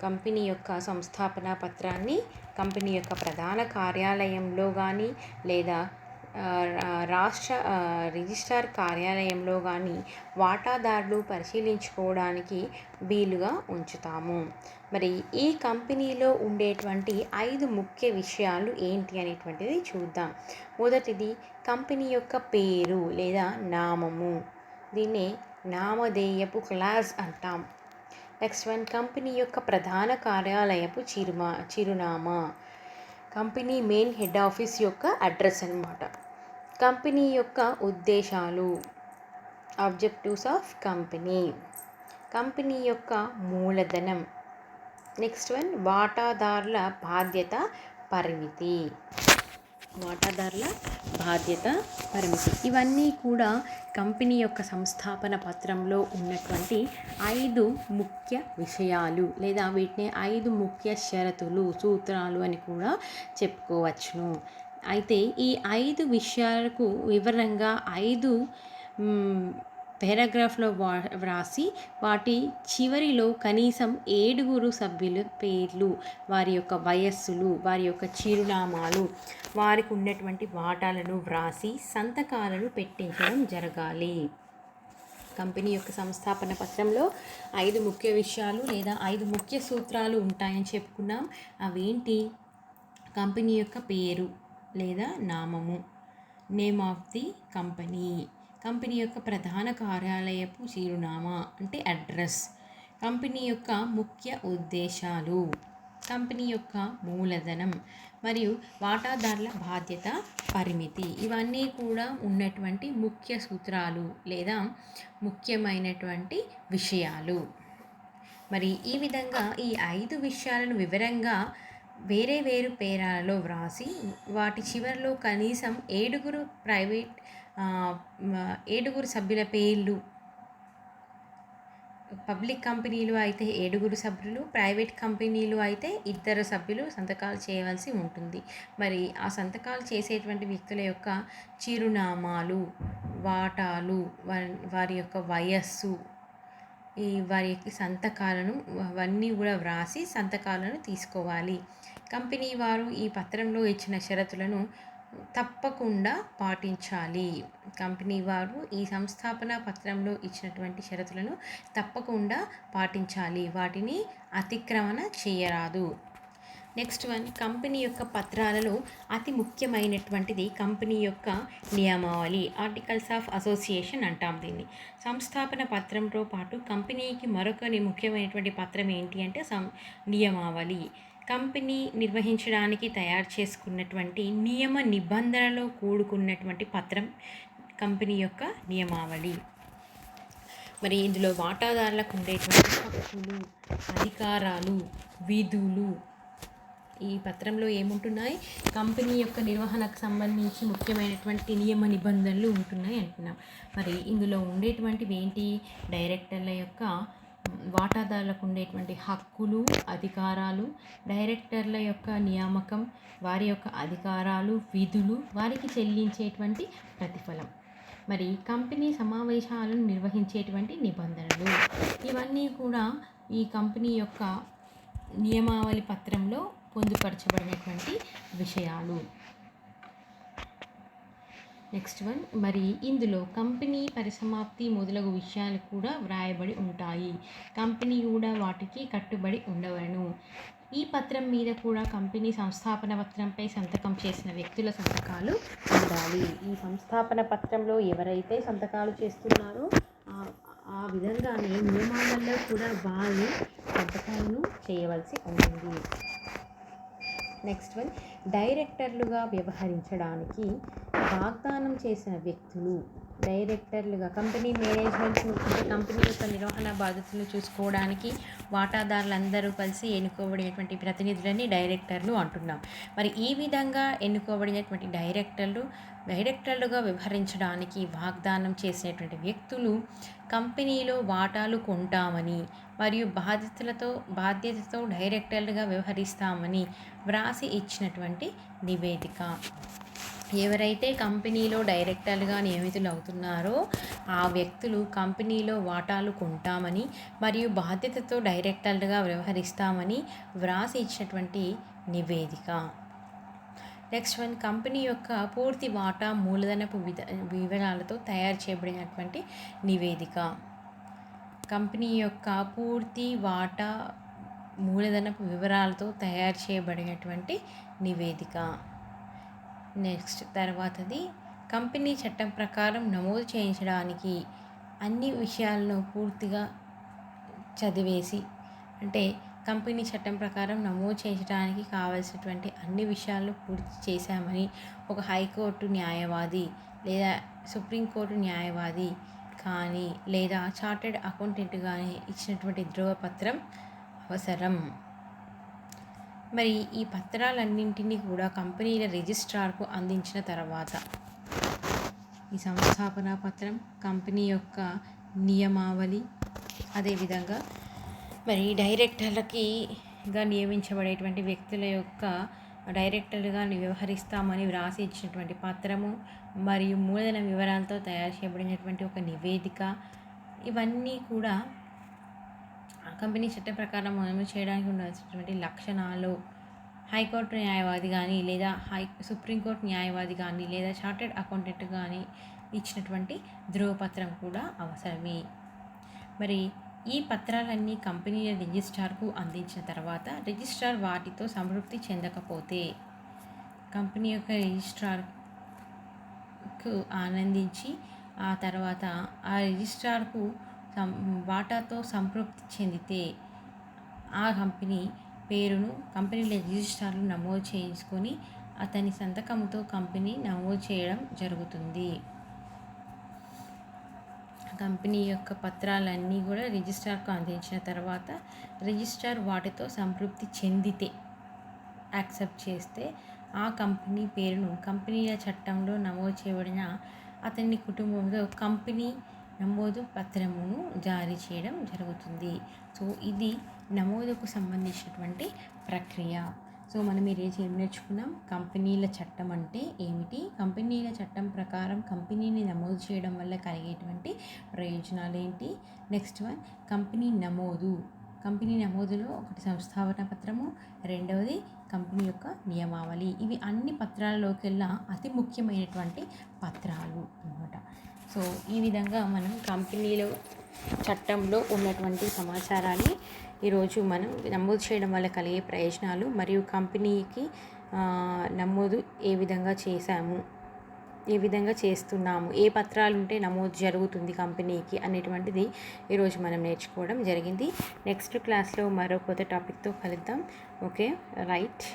కంపెనీ యొక్క సంస్థాపన పత్రాన్ని కంపెనీ యొక్క ప్రధాన కార్యాలయంలో కానీ లేదా రాష్ట్ర రిజిస్ట్రార్ కార్యాలయంలో కానీ వాటాదారులు పరిశీలించుకోవడానికి వీలుగా ఉంచుతాము. మరి ఈ కంపెనీలో ఉండేటువంటి 5 ముఖ్య విషయాలు ఏంటి అనేటువంటిది చూద్దాం. మొదటిది కంపెనీ యొక్క పేరు లేదా నామము, దీన్నే నామధేయపు క్లాస్ అంటాం. నెక్స్ట్ వన్ కంపెనీ యొక్క ప్రధాన కార్యాలయపు చిరునామా, కంపెనీ మెయిన్ హెడ్ ఆఫీస్ యొక్క అడ్రస్ అన్నమాట. కంపెనీ యొక్క ఉద్దేశాలు, ఆబ్జెక్టివ్స్ ఆఫ్ కంపెనీ, కంపెనీ యొక్క మూలధనం. నెక్స్ట్ వన్ వాటాదారుల బాధ్యత పరిమితి, వాటాదారుల బాధ్యత పరిమితి. ఇవన్నీ కూడా కంపెనీ యొక్క సంస్థాపన పత్రంలో ఉన్నటువంటి 5 ముఖ్య విషయాలు లేదా వీటిని 5 ముఖ్య షరతులు, సూత్రాలు అని కూడా చెప్పుకోవచ్చును. అయితే ఈ 5 విషయాలకు వివరంగా 5 పారాగ్రాఫ్లో వ్రాసి వాటి చివరిలో కనీసం 7 సభ్యుల పేర్లు, వారి యొక్క వయస్సులు, వారి యొక్క చిరునామాలు, వారికి ఉన్నటువంటి వాటాలను వ్రాసి సంతకాలను పెట్టించడం జరగాలి. కంపెనీ యొక్క సంస్థాపన పత్రంలో 5 ముఖ్య విషయాలు లేదా 5 ముఖ్య సూత్రాలు ఉంటాయని చెప్పుకున్నాం. అవేంటి? కంపెనీ యొక్క పేరు లేదా నామము, name of the company, company యొక్క ప్రధాన కార్యాలయపు చిరునామా అంటే అడ్రస్, కంపెనీ యొక్క ముఖ్య ఉద్దేశాలు, కంపెనీ యొక్క మూలధనం మరియు వాటాదారుల బాధ్యత పరిమితి. ఇవన్నీ కూడా ఉన్నటువంటి ముఖ్య సూత్రాలు లేదా ముఖ్యమైనటువంటి విషయాలు. మరి ఈ విధంగా ఈ 5 విషయాలను వివరంగా వేరే వేరు పేరాలలో వ్రాసి వాటి చివరిలో కనీసం 7 సభ్యుల పేర్లు, పబ్లిక్ కంపెనీలు అయితే 7 సభ్యులు, ప్రైవేట్ కంపెనీలు అయితే 2 సభ్యులు సంతకాలు చేయవలసి ఉంటుంది. మరి ఆ సంతకాలు చేసేటువంటి వ్యక్తుల యొక్క చిరునామాలు, వాటాలు, వారి యొక్క వయస్సు, వారి యొక్క సంతకాలను అవన్నీ కూడా వ్రాసి సంతకాలను తీసుకోవాలి. కంపెనీ వారు ఈ పత్రంలో ఇచ్చిన షరతులను తప్పకుండా పాటించాలి. కంపెనీ వారు ఈ సంస్థాపన పత్రంలో ఇచ్చినటువంటి షరతులను తప్పకుండా పాటించాలి. వాటిని అతిక్రమణ చేయరాదు. నెక్స్ట్ వన్, కంపెనీ యొక్క పత్రాలలో అతి ముఖ్యమైనటువంటిది కంపెనీ యొక్క నియమావళి, ఆర్టికల్స్ ఆఫ్ అసోసియేషన్ అంటాం దీన్ని. సంస్థాపన పత్రంతో పాటు కంపెనీకి మరొక ముఖ్యమైనటువంటి పత్రం ఏంటి అంటే నియమావళి. కంపెనీ నిర్వహించడానికి తయారు చేసుకున్నటువంటి నియమ నిబంధనలో కూడుకున్నటువంటి పత్రం కంపెనీ యొక్క నియమావళి. మరి ఇందులో వాటాదారులకు ఉండేటువంటి హక్కులు, అధికారాలు, విధులు, ఈ పత్రంలో ఏముంటున్నాయి, కంపెనీ యొక్క నిర్వహణకు సంబంధించి ముఖ్యమైనటువంటి నియమ నిబంధనలు ఉంటున్నాయి అంటున్నాం. మరి ఇందులో ఉండేటువంటివి ఏంటి, డైరెక్టర్ల యొక్క వాటాదారులకు ఉండేటువంటి హక్కులు, అధికారాలు, డైరెక్టర్ల యొక్క నియామకం, వారి యొక్క అధికారాలు, విధులు, వారికి చెల్లించేటువంటి ప్రతిఫలం, మరి కంపెనీ సమావేశాలను నిర్వహించేటువంటి నిబంధనలు, ఇవన్నీ కూడా ఈ కంపెనీ యొక్క నియమావళి పత్రంలో పొందుపరచబడినటువంటి విషయాలు. నెక్స్ట్ వన్, మరి ఇందులో కంపెనీ పరిసమాప్తి మొదలగు విషయాలు కూడా వ్రాయబడి ఉంటాయి. కంపెనీ కూడా వాటికి కట్టుబడి ఉండవలను. ఈ పత్రం మీద కూడా కంపెనీ సంస్థాపన పత్రంపై సంతకం చేసిన వ్యక్తుల సంతకాలు ఉండాలి. ఈ సంస్థాపన పత్రంలో ఎవరైతే సంతకాలు చేస్తున్నారో ఆ విధంగానే నియమావళిలో కూడా వారు సంతకాలను చేయవలసి ఉంటుంది. నెక్స్ట్ వన్, డైరెక్టర్లుగా వ్యవహరించడానికి వాగ్దానం చేసిన వ్యక్తులు, డైరెక్టర్లుగా కంపెనీ మేనేజ్మెంట్ను అంటే కంపెనీ యొక్క నిర్వహణ బాధ్యతలను చూసుకోవడానికి వాటాదారులందరూ కలిసి ఎన్నుకోబడినటువంటి ప్రతినిధులని డైరెక్టర్లు అంటున్నాం. మరి ఈ విధంగా ఎన్నుకోబడినటువంటి డైరెక్టర్లుగా వ్యవహరించడానికి వాగ్దానం చేసినటువంటి వ్యక్తులు కంపెనీలో వాటాలు కొంటామని మరియు బాధ్యతతో డైరెక్టర్లుగా వ్యవహరిస్తామని వ్రాసి ఇచ్చినటువంటి నివేదిక. ఎవరైతే కంపెనీలో డైరెక్టర్లుగా నియమితులు అవుతున్నారో ఆ వ్యక్తులు కంపెనీలో వాటాలు కొంటామని మరియు బాధ్యతతో డైరెక్టర్లుగా వ్యవహరిస్తామని వ్రాసి ఇచ్చినటువంటి నివేదిక. నెక్స్ట్ వన్, కంపెనీ యొక్క పూర్తి వాటా మూలధనపు వివరాలతో తయారు చేయబడినటువంటి నివేదిక. కంపెనీ యొక్క పూర్తి వాటా మూలధనపు వివరాలతో తయారు చేయబడినటువంటి నివేదిక. నెక్స్ట్ తర్వాతది, కంపెనీ చట్టం ప్రకారం నమోదు చేయించడానికి అన్ని విషయాలను పూర్తిగా చదివేసి, అంటే కంపెనీ చట్టం ప్రకారం నమోదు చేయించడానికి కావలసినటువంటి అన్ని విషయాలను పూర్తి చేశామని ఒక హైకోర్టు న్యాయవాది లేదా సుప్రీంకోర్టు న్యాయవాది కానీ లేదా చార్టెడ్ అకౌంటెంట్ కానీ ఇచ్చినటువంటి ధృవపత్రం అవసరం. మరి ఈ పత్రాలన్నింటినీ కూడా కంపెనీల రిజిస్ట్రార్కు అందించిన తర్వాత ఈ సంస్థాపన పత్రం, కంపెనీ యొక్క నియమావళి, అదేవిధంగా మరి డైరెక్టర్లకిగా నియమించబడేటువంటి వ్యక్తుల యొక్క డైరెక్టర్లుగా వ్యవహరిస్తామని వ్రాసి ఇచ్చినటువంటి పత్రము మరియు మూలధన వివరాలతో తయారు చేయబడినటువంటి ఒక నివేదిక, ఇవన్నీ కూడా కంపెనీ చట్టం ప్రకారం అమలు చేయడానికి ఉండాల్సినటువంటి లక్షణాలు. హైకోర్టు న్యాయవాది కానీ లేదా సుప్రీంకోర్టు న్యాయవాది కానీ లేదా చార్టెడ్ అకౌంటెంట్ కానీ ఇచ్చినటువంటి ధృవపత్రం కూడా అవసరమే. మరి ఈ పత్రాలన్నీ కంపెనీల రిజిస్ట్రార్కు అందించిన తర్వాత రిజిస్ట్రార్ వాటితో సంతృప్తి చెందకపోతే కంపెనీ యొక్క రిజిస్ట్రార్కు ఆనందించి ఆ తర్వాత ఆ రిజిస్ట్రార్కు వాటాతో సంతృప్తి చెందితే ఆ కంపెనీ పేరును కంపెనీల రిజిస్ట్రార్లు నమోదు చేసుకొని అతని సంతకంతో కంపెనీ నమోదు చేయడం జరుగుతుంది. కంపెనీ యొక్క పత్రాలన్నీ కూడా రిజిస్ట్రార్కు అందించిన తర్వాత రిజిస్ట్రార్ వాటితో సంతృప్తి చెందితే, యాక్సెప్ట్ చేస్తే ఆ కంపెనీ పేరును కంపెనీల చట్టంలో నమోదు చేయబడిన అతని కుటుంబంలో కంపెనీ నమోదు పత్రమును జారీ చేయడం జరుగుతుంది. సో ఇది నమోదుకు సంబంధించినటువంటి ప్రక్రియ. సో మనం ఈరోజు ఏం నేర్చుకున్నాం, కంపెనీల చట్టం అంటే ఏమిటి, కంపెనీల చట్టం ప్రకారం కంపెనీని నమోదు చేయడం వల్ల కలిగేటువంటి ప్రయోజనాలు ఏంటి, నెక్స్ట్ వన్ కంపెనీ నమోదు కంపెనీ నమోదులో ఒకటి సంస్థాపన పత్రము, రెండవది కంపెనీ యొక్క నియమావళి. ఇవి అన్ని పత్రాలలోకెల్లా అతి ముఖ్యమైనటువంటి పత్రాలు అన్నమాట. సో ఈ విధంగా మనం కంపెనీలో చట్టంలో ఉన్నటువంటి సమాచారాన్ని ఈరోజు మనం నమోదు చేయడం వల్ల కలిగే ప్రయోజనాలు మరియు కంపెనీకి నమోదు ఏ విధంగా చేశాము, ఏ విధంగా చేస్తున్నాము, ఏ పత్రాలు ఉంటే నమోదు జరుగుతుంది కంపెనీకి అనేటువంటిది ఈరోజు మనం నేర్చుకోవడం జరిగింది. నెక్స్ట్ క్లాస్లో మరో కొత్త టాపిక్తో కలుద్దాం. Okay, right.